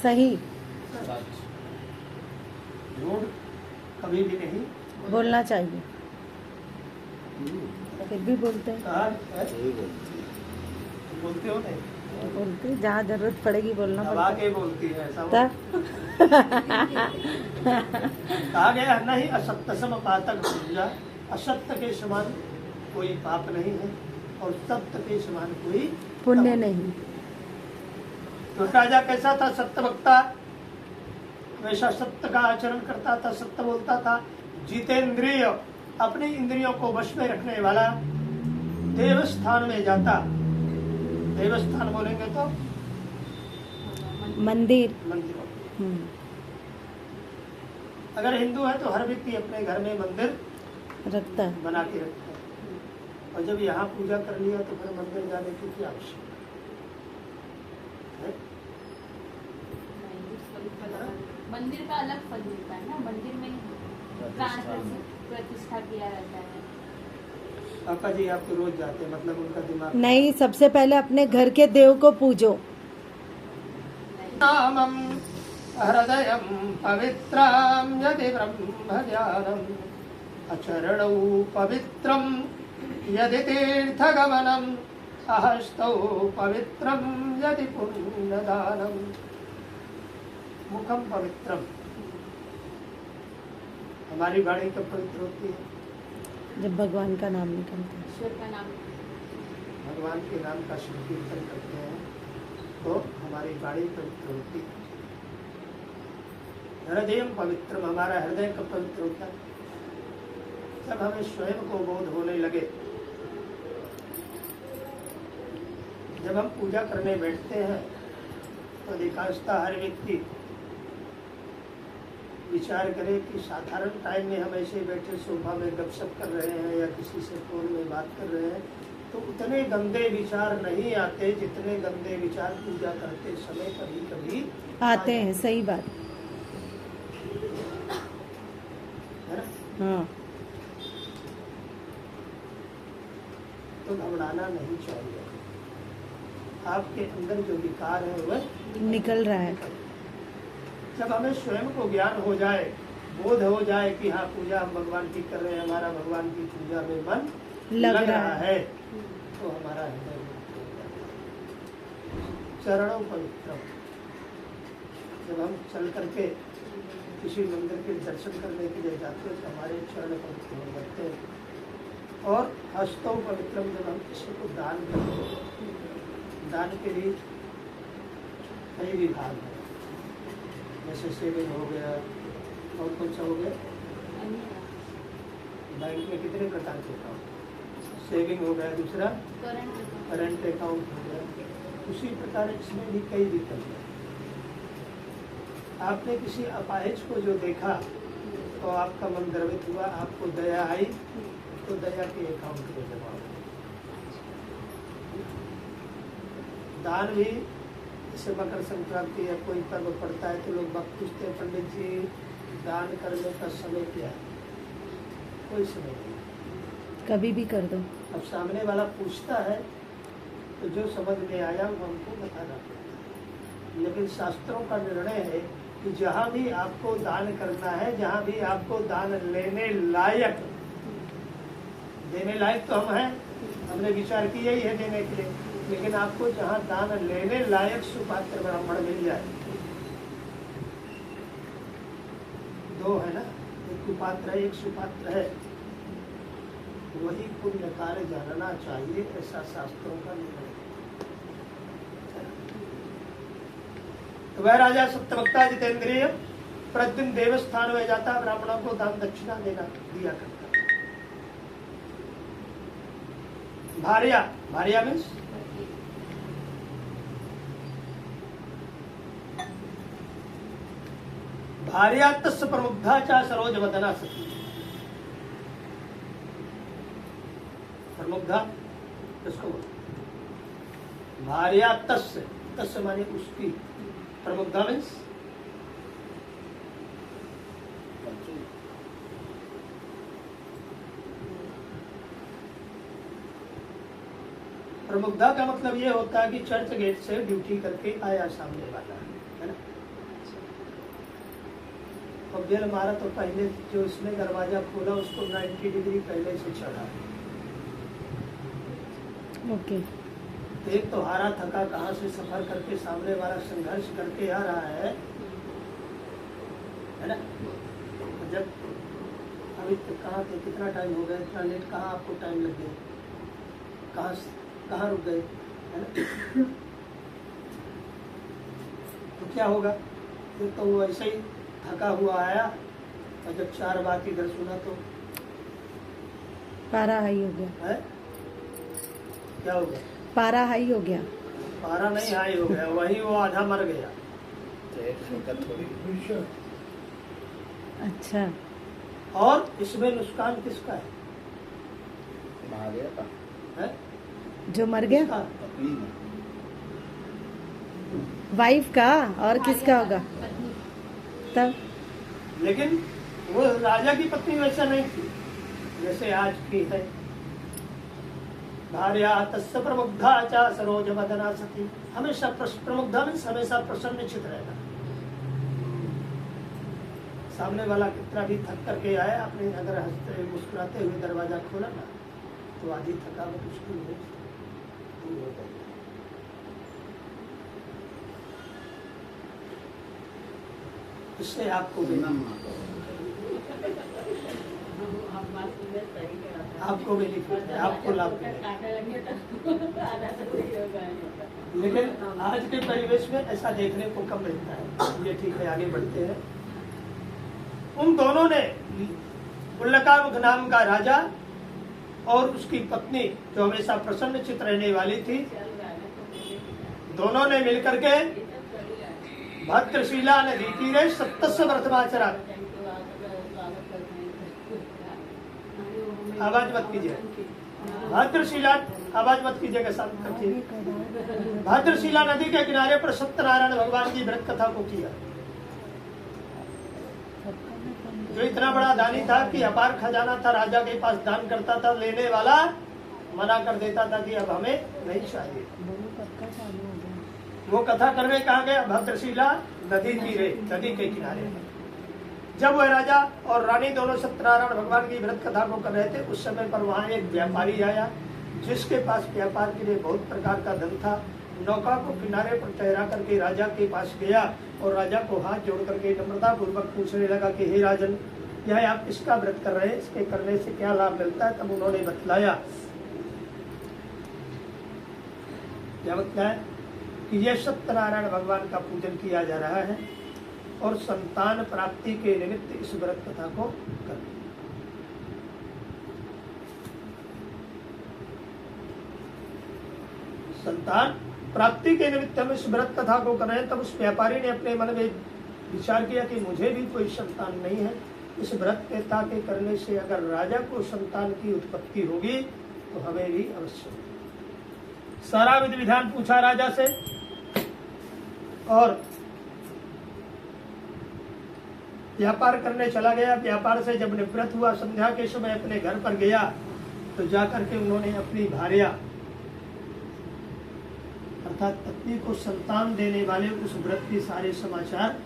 सही सच, झूठ कभी भी नहीं बोलना चाहिए, फिर भी बोलते हैं। कहा है? बोलते हो नहीं, बोलते हैं, जहाँ जरूरत पड़ेगी बोलना दबा पड़ता के बोलती है ऐसा है। कहा गया है, नहीं असत्य सम पातक पूजा, असत्य के समान कोई पाप नहीं है और सत्य के समान कोई पुण्य तप नहीं। तो राजा कैसा था? सत्य वक्ता, वैसा सत्य का आचरण करता था, सत्य बोलता था। जितेंद्रिय, अपनी इंद्रियों को वश में रखने वाला। देवस्थान में जाता, देवस्थान बोलेंगे तो मंदिर। मंदिरों। अगर हिंदू है तो हर व्यक्ति अपने घर में मंदिर रखता है। बना के रखता है, और जब यहाँ पूजा कर लिया तो फिर मंदिर जाने की क्या आवश्यकता है? मंदिर का अलग फल मिलता है ना, मंदिर में प्राण प्रतिष्ठा किया रहता है। पापा जी आप तो रोज जाते हैं, मतलब उनका दिमाग नहीं, सबसे पहले अपने घर के देव को पूजो। नामं हृदयं पवित्रं यदि ब्रह्मज्ञानम् अचरणौ पवित्रं यदि तीर्थगमनम् अहस्तौ पवित्रं यदि पुण्यदानम् मुखम पवित्रम, हमारी वाणी कब पवित्र होती है? जब भगवान का नाम निकलता है। ईश्वर का नाम, भगवान के नाम का संकीर्तन करते हैं तो हमारी वाणी पवित्र होती है। हृदय पवित्रम, हमारा हृदय कब पवित्र होता है? जब हमें स्वयं को बोध होने लगे। जब हम पूजा करने बैठते हैं तो अधिकांशतः हर व्यक्ति विचार करे कि साधारण टाइम में हम ऐसे बैठे सोफा में गपशप कर रहे हैं या किसी से फोन में बात कर रहे हैं तो उतने गंदे विचार नहीं आते जितने गंदे विचार पूजा करते समय कभी कभी आते हैं। सही बात है ना? हाँ। तो घबराना नहीं चाहिए। आपके अंदर जो विकार है वह निकल रहा है। जब हमें स्वयं को ज्ञान हो जाए, बोध हो जाए कि हाँ पूजा हम भगवान की कर रहे हैं, हमारा भगवान की पूजा में मन लग रहा है तो हमारा हृदय चरणों पवित्र। जब हम चल करके किसी मंदिर के दर्शन करने के लिए जाते हैं तो हमारे चरण पवित्र हो जाते हैं। और हस्तों पवित्रम, जब हम किसी को दान करते हैं, दान के लिए कई विभाग है, जैसे सेविंग हो गया और कौन सा हो गया, बैंक में कितने प्रकार के अकाउंट, सेविंग हो गया, दूसरा करंट अकाउंट हो गया। उसी प्रकार इसमें भी कई विकल्प है। आपने किसी अपाहिज को जो देखा तो आपका मन द्रवित हुआ, आपको दया आई तो दया के अकाउंट में जमा हो। दान भी, जैसे मकर संक्रांति या कोई पर्व पड़ता है तो लोग बात पूछते हैं, पंडित जी दान करने का समय क्या है? कोई समय नहीं, कभी भी कर दो। अब सामने वाला पूछता है तो जो समझ में आया वो हमको बताना पड़ता है। लेकिन शास्त्रों का निर्णय है कि जहाँ भी आपको दान करना है, जहाँ भी आपको दान लेने लायक, देने लायक तो हम हैं, हमने विचार किया ही है देने के लिए, लेकिन आपको जहाँ दान लेने लायक सुपात्र ब्राह्मण मिल जाए, दो है ना, एक कुपात्र है एक सुपात्र है, वही पुण्य कार्य जानना चाहिए, ऐसा शास्त्रों का निर्णय। तो वह राजा सत्यवक्ता जितेंद्रिय प्रतिदिन देवस्थान में जाता, ब्राह्मणों को दान दक्षिणा दिया करता। भार्या, भार्या मीन्स भार्या तस्य प्रमुग्धा चा सरोज वदना सती। प्रमुग्धा किसको बोलते? भार्या तस्य, तस्य माने उसकी, प्रमुग्धा मीन्स प्रमुग्धा का मतलब ये होता है कि चर्च गेट से ड्यूटी करके आया सामने वाला, है ना, और बेल मारा तो पहले जो उसने दरवाजा खोला उसको 90 डिग्री पहले से चढ़ा। ओके। एक तो हारा थका कहाँ से सफर करके सामने वाला संघर्ष करके आ रहा है ना। जब अभी तक कहाँ थे, कितना टाइम हो गया, इतना लेट कहाँ आपको टाइम लग गया, कहाँ रुक गए, है ना। तो क्या होगा, फिर तो वो ऐसे ही थका हुआ आया और जब 4 बात इधर सुना तो पारा हाई हो गया। है क्या हो गया, पारा हाई हो गया। पारा नहीं हाई हो गया, वही वो आधा मर गया। अच्छा। और इसमें नुकसान किसका है, है? जो मर गया किसका? वाइफ का, और किसका होगा पत्नी। तब? लेकिन वो राजा की पत्नी वैसा नहीं थी जैसे आज की है। भार्या तस्य प्रमुग्धा च सरोज वदना सती, हमेशा प्रमुग्धा में हमेशा प्रसन्नचित रहना। सामने वाला कितना भी थक करके आया, अपने अगर हंसते मुस्कुराते हुए दरवाजा खोला ना तो आधी थकावट उसकी दूर हो गई। इससे आपको भी आपको भी लिखना है, आपको लाभ मिलेगा। लेकिन आज के परिवेश में ऐसा देखने को कम मिलता है। ये ठीक है, आगे बढ़ते हैं। उन दोनों ने, उल्लकामुख नाम का राजा और उसकी पत्नी जो हमेशा प्रसन्नचित रहने वाली थी, दोनों ने मिलकर के भद्रशिला नदी तीरे 27 व्रतमाचरा। आवाज मत कीजिए, भद्रशिला आवाज मत कीजिएगा, शांत रखिए। भद्रशिला नदी के किनारे पर सत्यनारायण भगवान की व्रत कथा को किया। जो इतना बड़ा दानी था कि अपार खजाना था, राजा के पास दान करता था, लेने वाला मना कर देता था कि अब हमें नहीं चाहिए। वो कथा करने कहाँ गया, भद्रशिला नदी तीरे, नदी के किनारे। जब वह राजा और रानी दोनों सत्यनारायण भगवान की व्रत कथा को कर रहे थे, उस समय पर वहाँ एक व्यापारी आया जिसके पास व्यापार के लिए बहुत प्रकार का धन था। नौका को किनारे पर ठहरा करके राजा के पास गया और राजा को हाथ जोड़ करके नम्रता पूर्वक पूछने लगा कि हे राजन, यह आप किसका व्रत कर रहे हैं, इसके करने से क्या लाभ मिलता है। तब उन्होंने बतलाया, क्या बतलाया कि यह सत्यनारायण भगवान का पूजन किया जा रहा है और संतान प्राप्ति के निमित्त इस व्रत कथा को कर। संतान प्राप्ति के निमित्त हम इस व्रत कथा को कर रहे हैं। तब उस व्यापारी ने अपने मन में विचार किया कि मुझे भी कोई संतान नहीं है, इस व्रत कथा के करने से अगर राजा को संतान की उत्पत्ति होगी तो हमें भी अवश्य। सारा विधि विधान पूछा राजा से और व्यापार करने चला गया। व्यापार से जब निवृत्त हुआ, संध्या के समय अपने घर पर गया तो जाकर के उन्होंने अपनी भार्या अर्थात पत्नी को संतान देने वाले उस व्रत के सारे समाचार